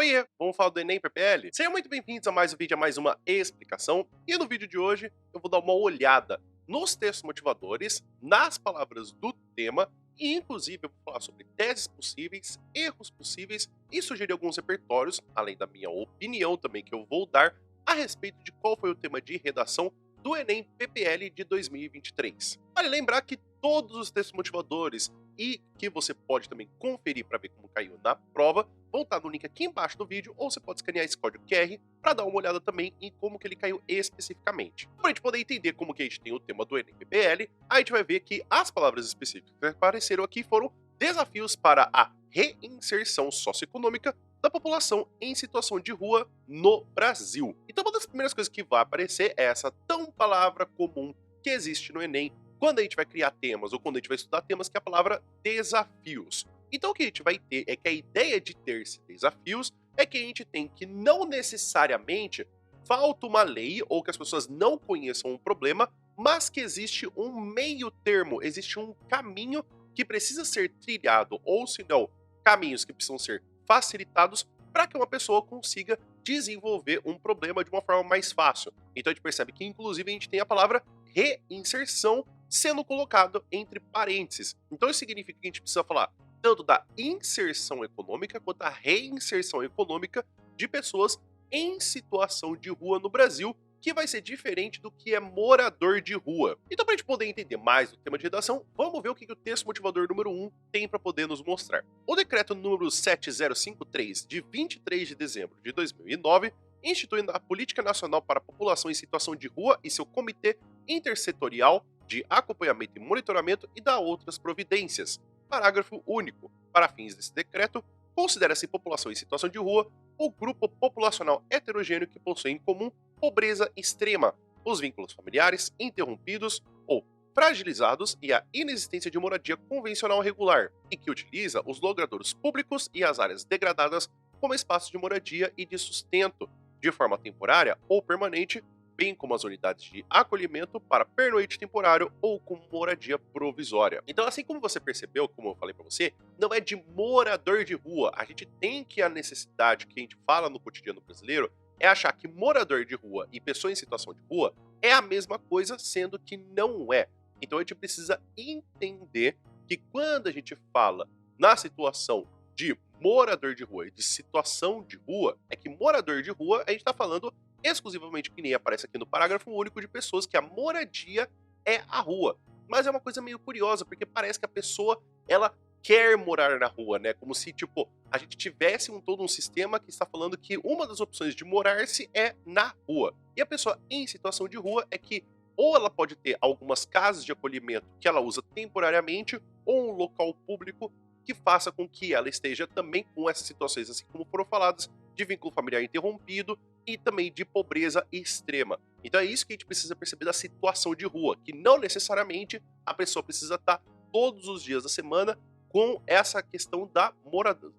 Oiê, vamos falar do Enem PPL? Sejam muito bem-vindos a mais um vídeo, a mais uma explicação. E no vídeo de hoje eu vou dar uma olhada nos textos motivadores, nas palavras do tema e inclusive eu vou falar sobre teses possíveis, erros possíveis e sugerir alguns repertórios, além da minha opinião também que eu vou dar a respeito de qual foi o tema de redação do Enem PPL de 2023. Vale lembrar que todos os textos motivadores e que você pode também conferir para ver como caiu na prova vão estar no link aqui embaixo do vídeo, ou você pode escanear esse código QR para dar uma olhada também em como que ele caiu especificamente. Para a gente poder entender como que a gente tem o tema do Enem PPL, a gente vai ver que as palavras específicas que apareceram aqui foram desafios para a reinserção socioeconômica da população em situação de rua no Brasil. Então uma das primeiras coisas que vai aparecer é essa tão palavra comum que existe no Enem quando a gente vai criar temas ou quando a gente vai estudar temas, que é a palavra desafios. Então o que a gente vai ter é que a ideia de ter esses desafios é que a gente tem que não necessariamente falta uma lei ou que as pessoas não conheçam um problema, mas que existe um meio termo, existe um caminho que precisa ser trilhado, ou se não, caminhos que precisam ser facilitados para que uma pessoa consiga desenvolver um problema de uma forma mais fácil. Então a gente percebe que inclusive a gente tem a palavra reinserção sendo colocado entre parênteses. Então isso significa que a gente precisa falar tanto da inserção econômica quanto da reinserção econômica de pessoas em situação de rua no Brasil, que vai ser diferente do que é morador de rua. Então, para a gente poder entender mais do tema de redação, vamos ver o que o texto motivador número 1 tem para poder nos mostrar. O decreto número 7053, de 23 de dezembro de 2009, instituindo a Política Nacional para a População em Situação de Rua e seu Comitê Intersetorial de Acompanhamento e Monitoramento e dá outras providências. Parágrafo único. Para fins desse decreto, considera-se população em situação de rua o grupo populacional heterogêneo que possui em comum pobreza extrema, os vínculos familiares interrompidos ou fragilizados e a inexistência de moradia convencional regular, e que utiliza os logradouros públicos e as áreas degradadas como espaços de moradia e de sustento, de forma temporária ou permanente, bem como as unidades de acolhimento para pernoite temporário ou com moradia provisória. Então, assim como você percebeu, como eu falei para você, não é de morador de rua. A gente tem que a necessidade que a gente fala no cotidiano brasileiro é achar que morador de rua e pessoa em situação de rua é a mesma coisa, sendo que não é. Então a gente precisa entender que quando a gente fala na situação de morador de rua e de situação de rua, é que morador de rua a gente está falando exclusivamente, que nem aparece aqui no parágrafo único, de pessoas que a moradia é a rua. Mas é uma coisa meio curiosa, porque parece que a pessoa, ela quer morar na rua, né? Como se, tipo, a gente tivesse todo um sistema que está falando que uma das opções de morar-se é na rua. E a pessoa em situação de rua é que ou ela pode ter algumas casas de acolhimento que ela usa temporariamente, ou um local público que faça com que ela esteja também com essas situações, assim como foram faladas, de vínculo familiar interrompido e também de pobreza extrema. Então é isso que a gente precisa perceber da situação de rua, que não necessariamente a pessoa precisa estar todos os dias da semana com essa questão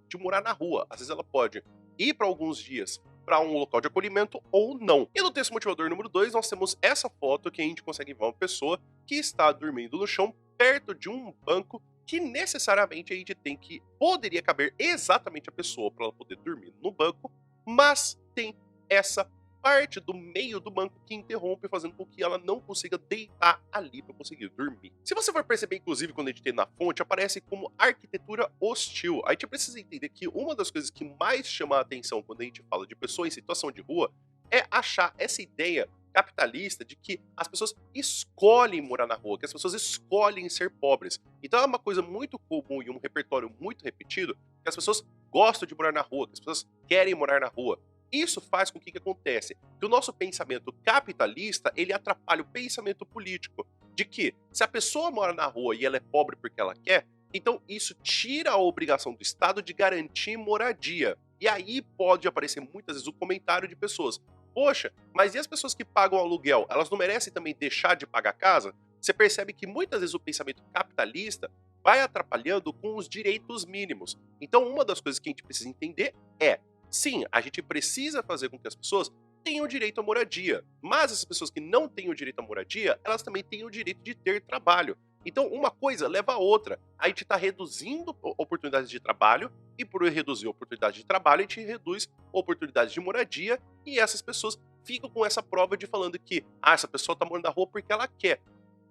de morar na rua. Às vezes ela pode ir para alguns dias para um local de acolhimento ou não. E no texto motivador número 2, nós temos essa foto que a gente consegue ver uma pessoa que está dormindo no chão perto de um banco que necessariamente a gente tem que poderia caber exatamente a pessoa para ela poder dormir no banco, mas tem essa parte do meio do banco que interrompe, fazendo com que ela não consiga deitar ali para conseguir dormir. Se você for perceber, inclusive, quando a gente tem na fonte, aparece como arquitetura hostil. A gente precisa entender que uma das coisas que mais chama a atenção quando a gente fala de pessoa em situação de rua é achar essa ideia capitalista de que as pessoas escolhem morar na rua, que as pessoas escolhem ser pobres. Então é uma coisa muito comum e um repertório muito repetido que as pessoas gostam de morar na rua, que as pessoas querem morar na rua. Isso faz com que acontece? Que o nosso pensamento capitalista, ele atrapalha o pensamento político, de que se a pessoa mora na rua e ela é pobre porque ela quer, então isso tira a obrigação do Estado de garantir moradia. E aí pode aparecer muitas vezes o comentário de pessoas: poxa, mas e as pessoas que pagam aluguel? Elas não merecem também deixar de pagar casa? Você percebe que muitas vezes o pensamento capitalista vai atrapalhando com os direitos mínimos. Então uma das coisas que a gente precisa entender é: sim, a gente precisa fazer com que as pessoas tenham direito à moradia, mas essas pessoas que não têm o direito à moradia, elas também têm o direito de ter trabalho. Então, uma coisa leva a outra. A gente está reduzindo oportunidades de trabalho, e por reduzir oportunidades de trabalho, a gente reduz oportunidades de moradia, e essas pessoas ficam com essa prova de falando que essa pessoa está morando na rua porque ela quer.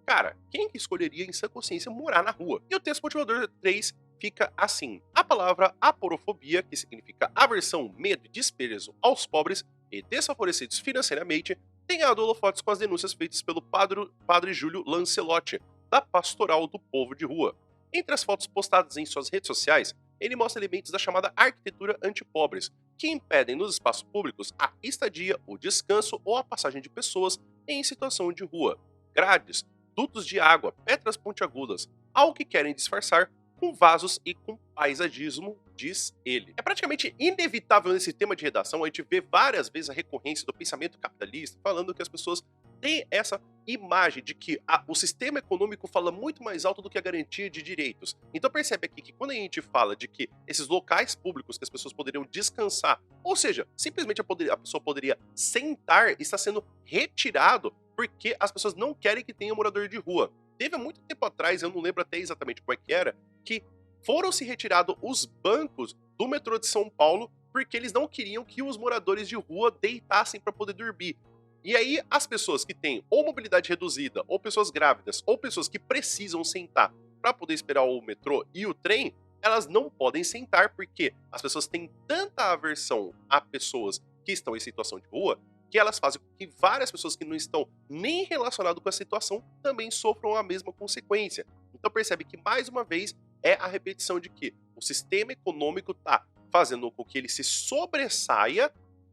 Cara, quem que escolheria em sã consciência morar na rua? E o texto motivador 3 fica assim. A palavra aporofobia, que significa aversão, medo e desprezo aos pobres e desfavorecidos financeiramente, tem dado holofotes com as denúncias feitas pelo padre Júlio Lancelotti, da Pastoral do Povo de Rua. Entre as fotos postadas em suas redes sociais, ele mostra elementos da chamada arquitetura antipobres, que impedem nos espaços públicos a estadia, o descanso ou a passagem de pessoas em situação de rua. Grades, dutos de água, pedras pontiagudas, algo que querem disfarçar com vasos e com paisagismo, diz ele. É praticamente inevitável nesse tema de redação a gente ver várias vezes a recorrência do pensamento capitalista falando que as pessoas têm essa imagem de que o sistema econômico fala muito mais alto do que a garantia de direitos. Então percebe aqui que quando a gente fala de que esses locais públicos que as pessoas poderiam descansar, ou seja, simplesmente a pessoa poderia sentar, está sendo retirado porque as pessoas não querem que tenha morador de rua. Teve há muito tempo atrás, eu não lembro até exatamente como é que era, que foram se retirados os bancos do metrô de São Paulo porque eles não queriam que os moradores de rua deitassem para poder dormir. E aí as pessoas que têm ou mobilidade reduzida, ou pessoas grávidas, ou pessoas que precisam sentar para poder esperar o metrô e o trem, elas não podem sentar porque as pessoas têm tanta aversão a pessoas que estão em situação de rua que elas fazem com que várias pessoas que não estão nem relacionadas com a situação também sofram a mesma consequência. Então percebe que, mais uma vez, é a repetição de que o sistema econômico está fazendo com que ele se sobressaia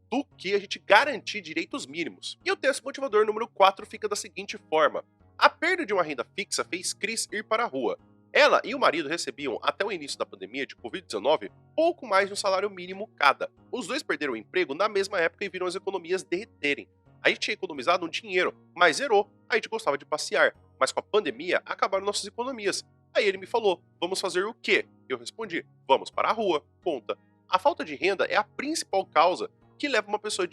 do que a gente garantir direitos mínimos. E o texto motivador número 4 fica da seguinte forma. A perda de uma renda fixa fez Cris ir para a rua. Ela e o marido recebiam, até o início da pandemia de Covid-19, pouco mais de um salário mínimo cada. Os dois perderam o emprego na mesma época e viram as economias derreterem. A gente tinha economizado um dinheiro, mas zerou. A gente gostava de passear, mas com a pandemia acabaram nossas economias. Aí ele me falou, vamos fazer o quê? Eu respondi, vamos para a rua, conta. A falta de renda é a principal causa que leva uma pessoa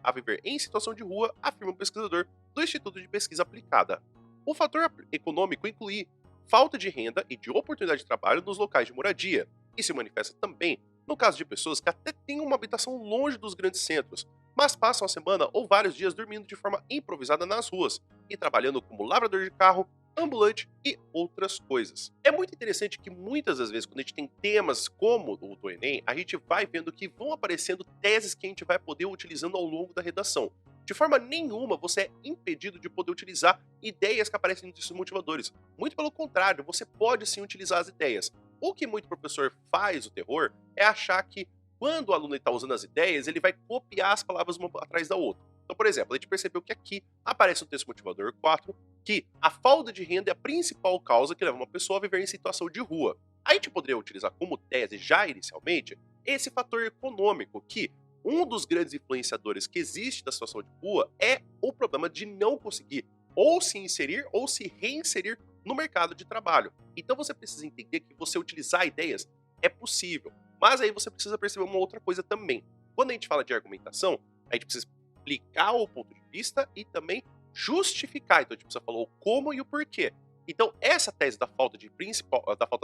a viver em situação de rua, afirma um pesquisador do Instituto de Pesquisa Aplicada. O fator econômico inclui falta de renda e de oportunidade de trabalho nos locais de moradia, e se manifesta também no caso de pessoas que até têm uma habitação longe dos grandes centros, mas passam a semana ou vários dias dormindo de forma improvisada nas ruas e trabalhando como lavrador de carro, ambulante e outras coisas. É muito interessante que muitas das vezes, quando a gente tem temas como o do Enem, a gente vai vendo que vão aparecendo teses que a gente vai poder utilizando ao longo da redação. De forma nenhuma você é impedido de poder utilizar ideias que aparecem nesses motivadores. Muito pelo contrário, você pode sim utilizar as ideias. O que muito professor faz o terror é achar que quando o aluno está usando as ideias, ele vai copiar as palavras uma atrás da outra. Então, por exemplo, a gente percebeu que aqui aparece no texto motivador 4 que a falta de renda é a principal causa que leva uma pessoa a viver em situação de rua. A gente poderia utilizar como tese já inicialmente esse fator econômico que um dos grandes influenciadores que existe da situação de rua é o problema de não conseguir ou se inserir ou se reinserir no mercado de trabalho. Então você precisa entender que você utilizar ideias é possível. Mas aí você precisa perceber uma outra coisa também. Quando a gente fala de argumentação, a gente precisa explicar o ponto de vista e também justificar. Então a gente precisa falar o como e o porquê. Então essa tese da falta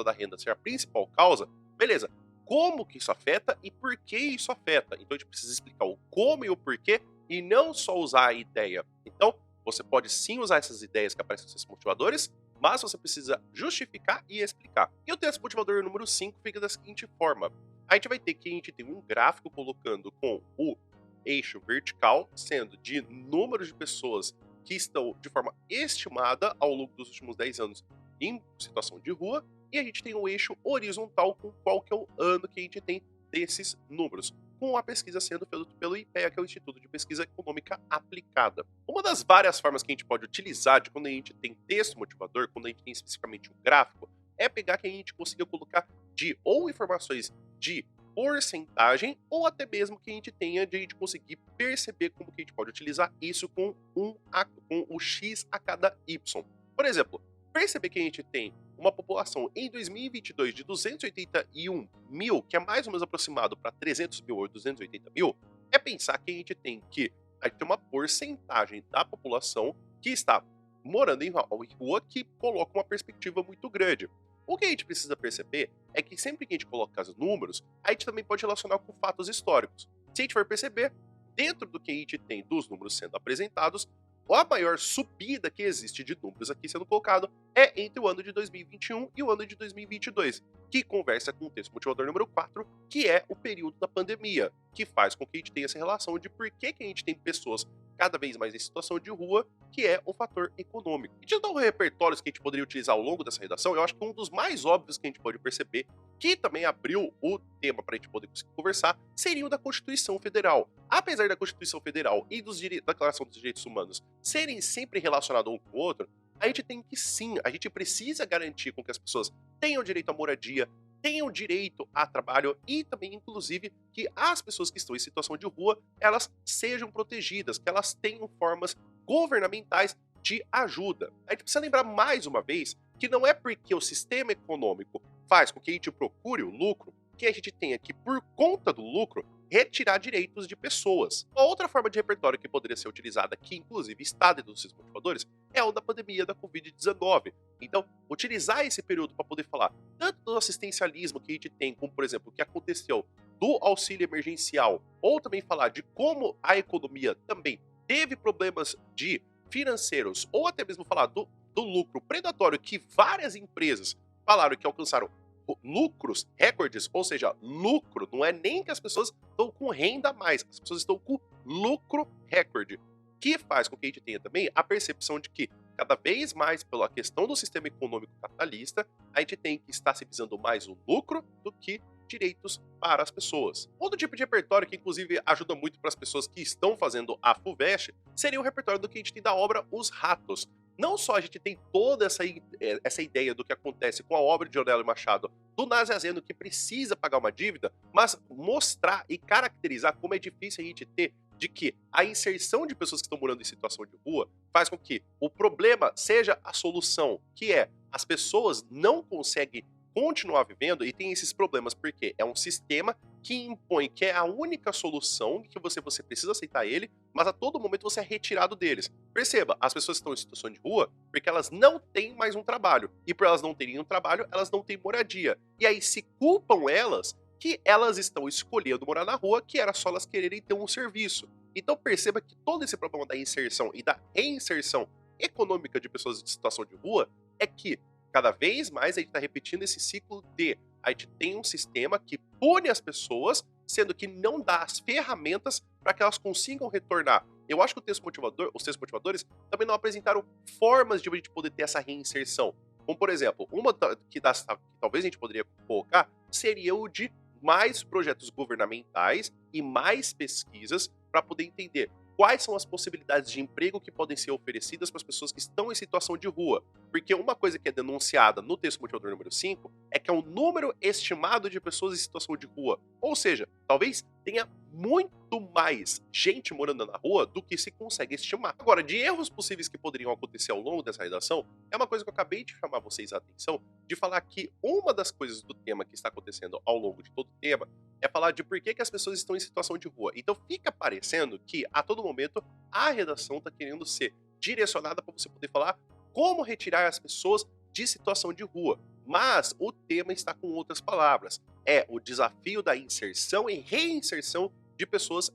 da renda ser a principal causa, beleza. Como que isso afeta e por que isso afeta? Então a gente precisa explicar o como e o porquê e não só usar a ideia. Então você pode sim usar essas ideias que aparecem nos seus motivadores, mas você precisa justificar e explicar. E o texto motivador número 5 fica da seguinte forma. A gente vai ter que a gente tem um gráfico colocando com o eixo vertical, sendo de número de pessoas que estão de forma estimada ao longo dos últimos 10 anos em situação de rua, e a gente tem um eixo horizontal com qual que é o ano que a gente tem desses números, com a pesquisa sendo feita pelo IPEA, que é o Instituto de Pesquisa Econômica Aplicada. Uma das várias formas que a gente pode utilizar de quando a gente tem texto motivador, quando a gente tem especificamente um gráfico, é pegar que a gente consiga colocar de ou informações de porcentagem, ou até mesmo que a gente tenha de a gente conseguir perceber como que a gente pode utilizar isso com o X a cada Y. Por exemplo, perceber que a gente tem uma população em 2022 de 281 mil, que é mais ou menos aproximado para 300 mil ou 280 mil, é pensar que a gente tem uma porcentagem da população que está morando em rua que coloca uma perspectiva muito grande. O que a gente precisa perceber é que sempre que a gente coloca os números, a gente também pode relacionar com fatos históricos. Se a gente for perceber, dentro do que a gente tem dos números sendo apresentados, a maior subida que existe de números aqui sendo colocado é entre o ano de 2021 e o ano de 2022, que conversa com o texto motivador número 4, que é o período da pandemia, que faz com que a gente tenha essa relação de por que a gente tem pessoas cada vez mais em situação de rua, que é o fator econômico. E de todos os repertórios que a gente poderia utilizar ao longo dessa redação, eu acho que um dos mais óbvios que a gente pode perceber, que também abriu o tema para a gente poder conversar, seria o da Constituição Federal. Apesar da Constituição Federal e da Declaração dos Direitos Humanos serem sempre relacionados um com o outro, a gente tem que sim, a gente precisa garantir com que as pessoas tenham direito à moradia, tenham direito a trabalho e também, inclusive, que as pessoas que estão em situação de rua, elas sejam protegidas, que elas tenham formas governamentais de ajuda. A gente precisa lembrar mais uma vez que não é porque o sistema econômico faz com que a gente procure o lucro que a gente tenha que, por conta do lucro, retirar direitos de pessoas. Uma outra forma de repertório que poderia ser utilizada, que inclusive está dentro dos motivadores, é o da pandemia da Covid-19. Então, utilizar esse período para poder falar tanto do assistencialismo que a gente tem, como por exemplo, o que aconteceu do auxílio emergencial, ou também falar de como a economia também teve problemas de financeiros, ou até mesmo falar do lucro predatório que várias empresas falaram que alcançaram lucros recordes, ou seja, lucro, não é nem que as pessoas estão com renda a mais, as pessoas estão com lucro recorde, que faz com que a gente tenha também a percepção de que cada vez mais pela questão do sistema econômico capitalista, a gente tem que estar se visando mais o lucro do que direitos para as pessoas. Outro tipo de repertório que inclusive ajuda muito para as pessoas que estão fazendo a FUVEST seria o repertório do que a gente tem da obra Os Ratos. Não só a gente tem toda essa ideia do que acontece com a obra de Ornella Machado, do Nazianzeno que precisa pagar uma dívida, mas mostrar e caracterizar como é difícil a gente ter de que a inserção de pessoas que estão morando em situação de rua faz com que o problema seja a solução, que é as pessoas não conseguem continuar vivendo e tem esses problemas porque é um sistema que impõe que é a única solução, que você precisa aceitar ele, mas a todo momento você é retirado deles. Perceba, as pessoas estão em situação de rua porque elas não têm mais um trabalho. E por elas não terem um trabalho, elas não têm moradia. E aí se culpam elas que elas estão escolhendo morar na rua, que era só elas quererem ter um serviço. Então perceba que todo esse problema da inserção e da reinserção econômica de pessoas em situação de rua é que cada vez mais a gente está repetindo esse ciclo de a gente tem um sistema que pune as pessoas, sendo que não dá as ferramentas para que elas consigam retornar. Eu acho que os textos motivadores também não apresentaram formas de a gente poder ter essa reinserção. Como, por exemplo, uma que talvez a gente poderia colocar seria o de mais projetos governamentais e mais pesquisas para poder entender quais são as possibilidades de emprego que podem ser oferecidas para as pessoas que estão em situação de rua. Porque uma coisa que é denunciada no texto motivador número 5 é que é um número estimado de pessoas em situação de rua. Ou seja, talvez tenha muito mais gente morando na rua do que se consegue estimar. Agora, de erros possíveis que poderiam acontecer ao longo dessa redação, é uma coisa que eu acabei de chamar vocês a atenção, de falar que uma das coisas do tema que está acontecendo ao longo de todo o tema é falar de por que as pessoas estão em situação de rua. Então fica parecendo que, a todo momento, a redação está querendo ser direcionada para você poder falar como retirar as pessoas de situação de rua. Mas o tema está com outras palavras. É o desafio da inserção e reinserção de pessoas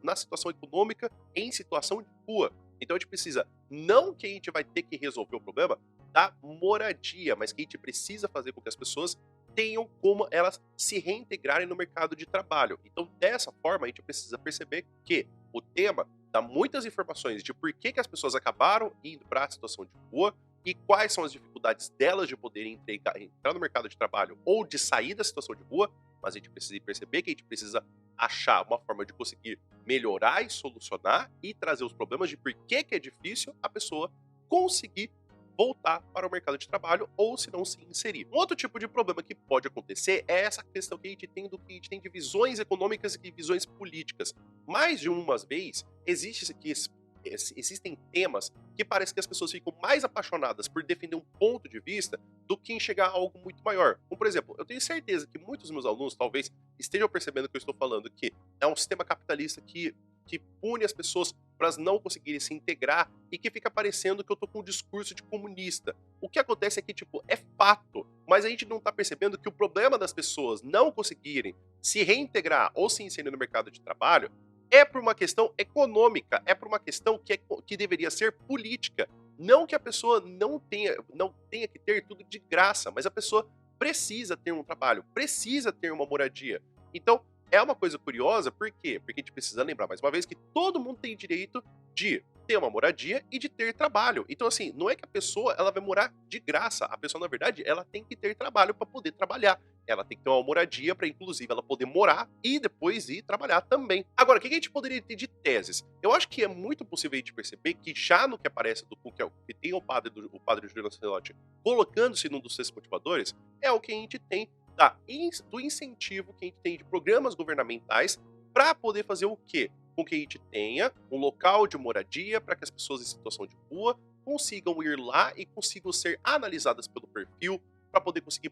na situação econômica em situação de rua. Então a gente precisa, não que a gente vai ter que resolver o problema da moradia, mas que a gente precisa fazer com que as pessoas tenham como elas se reintegrarem no mercado de trabalho. Então, dessa forma, a gente precisa perceber que o tema dá muitas informações de por que as pessoas acabaram indo para a situação de rua e quais são as dificuldades delas de poderem entrar no mercado de trabalho ou de sair da situação de rua, mas a gente precisa perceber que a gente precisa achar uma forma de conseguir melhorar e solucionar e trazer os problemas de por que é difícil a pessoa conseguir voltar para o mercado de trabalho ou se não se inserir. Um outro tipo de problema que pode acontecer é essa questão que a gente tem do que a gente tem de visões econômicas e visões políticas. Mais de uma vez, existem temas que parece que as pessoas ficam mais apaixonadas por defender um ponto de vista do que em chegar a algo muito maior. Como, por exemplo, eu tenho certeza que muitos dos meus alunos talvez estejam percebendo que eu estou falando que é um sistema capitalista que pune as pessoas para elas não conseguirem se integrar e que fica parecendo que eu tô com um discurso de comunista. O que acontece é que, tipo, é fato, mas a gente não tá percebendo que o problema das pessoas não conseguirem se reintegrar ou se inserir no mercado de trabalho é por uma questão econômica, é por uma questão que deveria ser política. Não que a pessoa não tenha que ter tudo de graça, mas a pessoa precisa ter um trabalho, precisa ter uma moradia. Então, é uma coisa curiosa, por quê? Porque a gente precisa lembrar mais uma vez que todo mundo tem direito de ter uma moradia e de ter trabalho. Então, assim, não é que a pessoa ela vai morar de graça. A pessoa, na verdade, ela tem que ter trabalho para poder trabalhar. Ela tem que ter uma moradia para, inclusive, ela poder morar e depois ir trabalhar também. Agora, o que a gente poderia ter de teses? Eu acho que é muito possível a gente perceber que já no que aparece que tem o padre Júlio Lancelotti colocando-se num dos seus motivadores, é o que a gente tem do incentivo que a gente tem de programas governamentais para poder fazer o quê? Com que a gente tenha um local de moradia para que as pessoas em situação de rua consigam ir lá e consigam ser analisadas pelo perfil para poder conseguir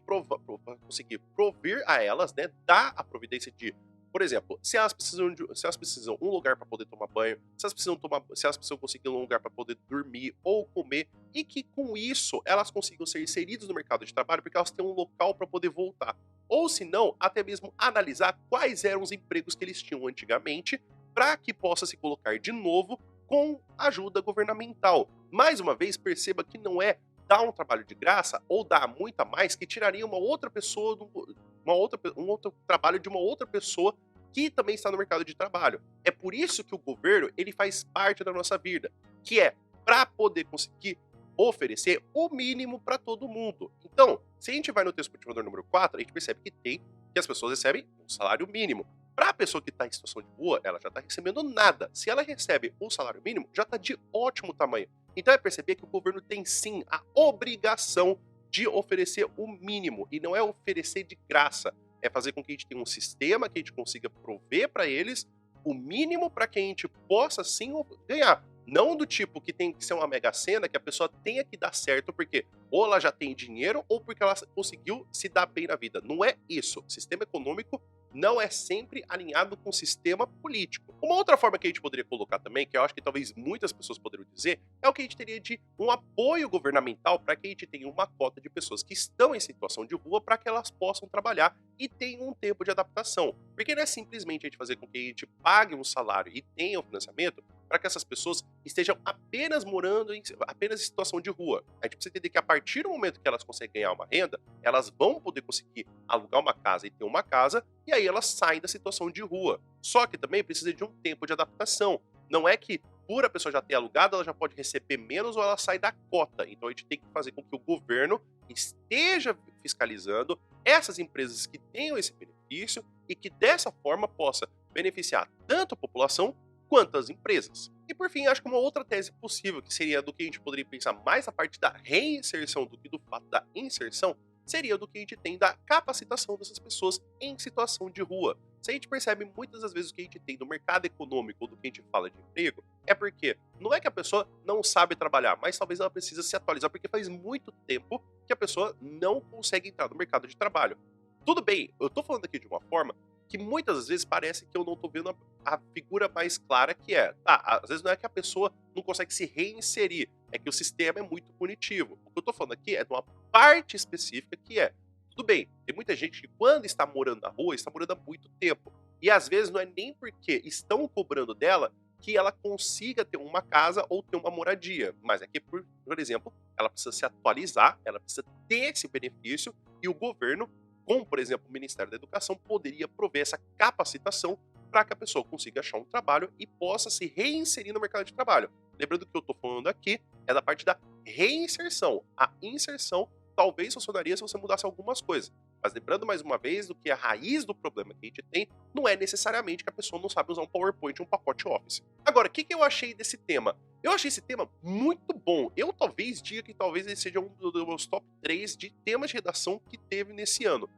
prover a elas, né, dar a providência de, por exemplo, se elas precisam um lugar para poder tomar banho, se elas precisam conseguir um lugar para poder dormir ou comer e que com isso elas consigam ser inseridas no mercado de trabalho porque elas têm um local para poder voltar. Ou se não, até mesmo analisar quais eram os empregos que eles tinham antigamente para que possa se colocar de novo com ajuda governamental. Mais uma vez, perceba que não é dar um trabalho de graça ou dar muito a mais que tiraria uma outra pessoa, um outro trabalho de uma outra pessoa que também está no mercado de trabalho. É por isso que o governo ele faz parte da nossa vida, que é para poder conseguir oferecer o mínimo para todo mundo. Então, se a gente vai no texto motivador número 4, a gente percebe que as pessoas recebem um salário mínimo. Para a pessoa que está em situação de rua, ela já está recebendo nada. Se ela recebe um salário mínimo, já está de ótimo tamanho. Então é perceber que o governo tem sim a obrigação de oferecer o mínimo. E não é oferecer de graça. É fazer com que a gente tenha um sistema que a gente consiga prover para eles o mínimo para que a gente possa sim ganhar. Não do tipo que tem que ser uma mega sena, que a pessoa tenha que dar certo porque ou ela já tem dinheiro ou porque ela conseguiu se dar bem na vida. Não é isso. O sistema econômico não é sempre alinhado com o sistema político. Uma outra forma que a gente poderia colocar também, que eu acho que talvez muitas pessoas poderiam dizer, é o que a gente teria de um apoio governamental para que a gente tenha uma cota de pessoas que estão em situação de rua para que elas possam trabalhar e tenham um tempo de adaptação. Porque não é simplesmente a gente fazer com que a gente pague um salário e tenha um financiamento para que essas pessoas estejam apenas morando apenas em situação de rua. A gente precisa entender que a partir do momento que elas conseguem ganhar uma renda, elas vão poder conseguir alugar uma casa e ter uma casa, e aí elas saem da situação de rua. Só que também precisa de um tempo de adaptação. Não é que por a pessoa já ter alugado, ela já pode receber menos ou ela sai da cota. Então a gente tem que fazer com que o governo esteja fiscalizando essas empresas que tenham esse benefício e que dessa forma possa beneficiar tanto a população quanto as empresas. E por fim, acho que uma outra tese possível, que seria do que a gente poderia pensar mais a parte da reinserção do que do fato da inserção, seria do que a gente tem da capacitação dessas pessoas em situação de rua. Se a gente percebe muitas das vezes o que a gente tem do mercado econômico ou do que a gente fala de emprego, é porque não é que a pessoa não sabe trabalhar, mas talvez ela precisa se atualizar porque faz muito tempo que a pessoa não consegue entrar no mercado de trabalho. Tudo bem, eu tô falando aqui de uma forma que muitas das vezes parece que eu não tô vendo a figura mais clara que é. Tá, às vezes não é que a pessoa não consegue se reinserir, é que o sistema é muito punitivo. O que eu tô falando aqui é de uma parte específica que é, tudo bem, tem muita gente que quando está morando na rua, está morando há muito tempo. E às vezes não é nem porque estão cobrando dela que ela consiga ter uma casa ou ter uma moradia. Mas é que, por exemplo, ela precisa se atualizar, ela precisa ter esse benefício e o governo, como por exemplo o Ministério da Educação, poderia prover essa capacitação para que a pessoa consiga achar um trabalho e possa se reinserir no mercado de trabalho. Lembrando que eu estou falando aqui é da parte da reinserção. A inserção talvez funcionaria se você mudasse algumas coisas. Mas lembrando mais uma vez do que a raiz do problema que a gente tem não é necessariamente que a pessoa não sabe usar um PowerPoint ou um pacote Office. Agora, o que eu achei desse tema? Eu achei esse tema muito bom. Eu talvez diga que talvez ele seja um dos meus top 3 de temas de redação que teve nesse ano.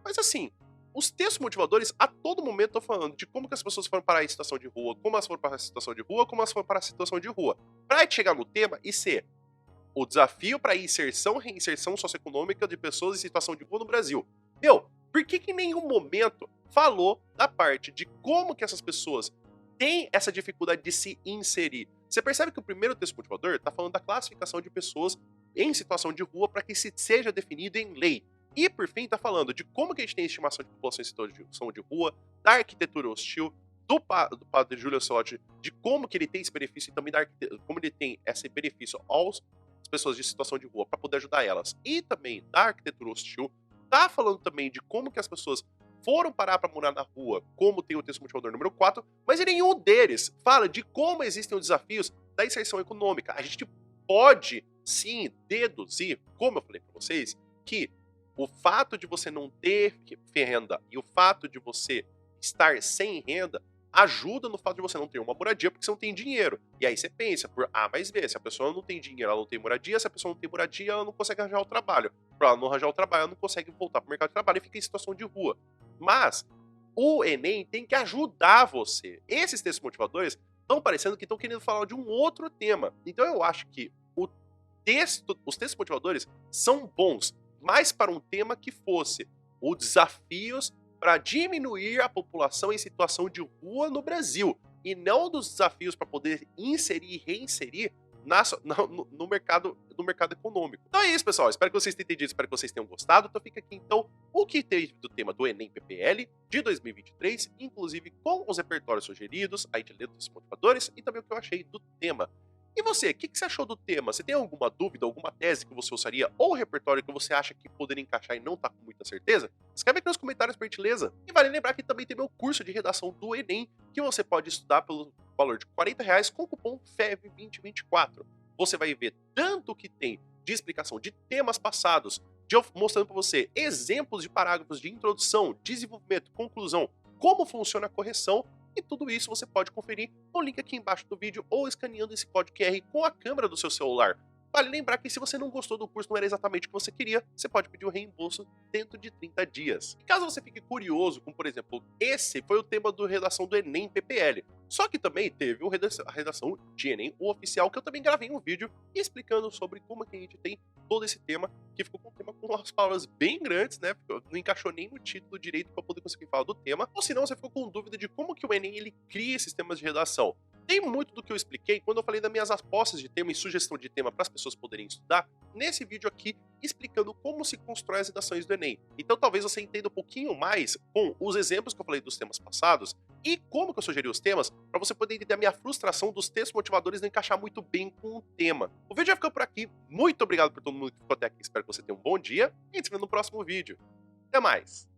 Mas assim, os textos motivadores a todo momento estão falando de como que as pessoas foram parar em situação de rua, como elas foram parar em situação de rua, como elas foram parar em situação de rua. Pra chegar no tema e ser o desafio para inserção e reinserção socioeconômica de pessoas em situação de rua no Brasil. Meu, por que em nenhum momento falou da parte de como que essas pessoas tem essa dificuldade de se inserir. Você percebe que o primeiro texto motivador está falando da classificação de pessoas em situação de rua para que se seja definido em lei. E, por fim, está falando de como que a gente tem estimação de população em situação de rua, da arquitetura hostil, do padre Júlio Sotti, de como que ele tem esse benefício e também como ele tem esse benefício às pessoas de situação de rua para poder ajudar elas. E também da arquitetura hostil, tá falando também de como que as pessoas foram parar para morar na rua, como tem o texto motivador número 4, mas em nenhum deles fala de como existem os desafios da inserção econômica. A gente pode, sim, deduzir, como eu falei para vocês, que o fato de você não ter renda e o fato de você estar sem renda ajuda no fato de você não ter uma moradia porque você não tem dinheiro. E aí você pensa por A mais B, se a pessoa não tem dinheiro, ela não tem moradia, se a pessoa não tem moradia, ela não consegue arranjar o trabalho. Para ela não arranjar o trabalho, ela não consegue voltar para o mercado de trabalho e fica em situação de rua. Mas o Enem tem que ajudar você. Esses textos motivadores estão parecendo que estão querendo falar de um outro tema. Então eu acho que os textos motivadores são bons, mas para um tema que fosse os desafios para diminuir a população em situação de rua no Brasil, e não dos desafios para poder inserir e reinserir no mercado econômico. Então é isso, pessoal. Espero que vocês tenham entendido, espero que vocês tenham gostado. Então fica aqui, então, o que teve do tema do Enem PPL de 2023, inclusive com os repertórios sugeridos, aí de letras motivadores, e também o que eu achei do tema. E você, o que você achou do tema? Você tem alguma dúvida, alguma tese que você usaria, ou repertório que você acha que poderia encaixar e não tá com muita certeza? Escreve aqui nos comentários, por gentileza. E vale lembrar que também tem meu curso de redação do Enem, que você pode estudar pelo valor de R$ 40 com o cupom FEV2024. Você vai ver tanto o que tem de explicação de temas passados, mostrando para você exemplos de parágrafos de introdução, desenvolvimento, conclusão, como funciona a correção, e tudo isso você pode conferir no link aqui embaixo do vídeo ou escaneando esse código QR com a câmera do seu celular. Vale lembrar que se você não gostou do curso, não era exatamente o que você queria, você pode pedir o reembolso dentro de 30 dias. E caso você fique curioso, como por exemplo, esse foi o tema da redação do Enem PPL. Só que também teve a redação de Enem, o oficial, que eu também gravei um vídeo explicando sobre como que a gente tem todo esse tema, que ficou com um tema com umas palavras bem grandes, né? Não encaixou nem no título direito para poder conseguir falar do tema. Ou senão você ficou com dúvida de como que o Enem ele cria esses temas de redação. Tem muito do que eu expliquei quando eu falei das minhas apostas de tema e sugestão de tema para as pessoas poderem estudar, nesse vídeo aqui, explicando como se constrói as redações do Enem. Então talvez você entenda um pouquinho mais com os exemplos que eu falei dos temas passados e como que eu sugeri os temas, para você poder entender a minha frustração dos textos motivadores não encaixar muito bem com o tema. O vídeo já ficou por aqui. Muito obrigado por todo mundo que ficou até aqui. Espero que você tenha um bom dia e a gente se vê no próximo vídeo. Até mais!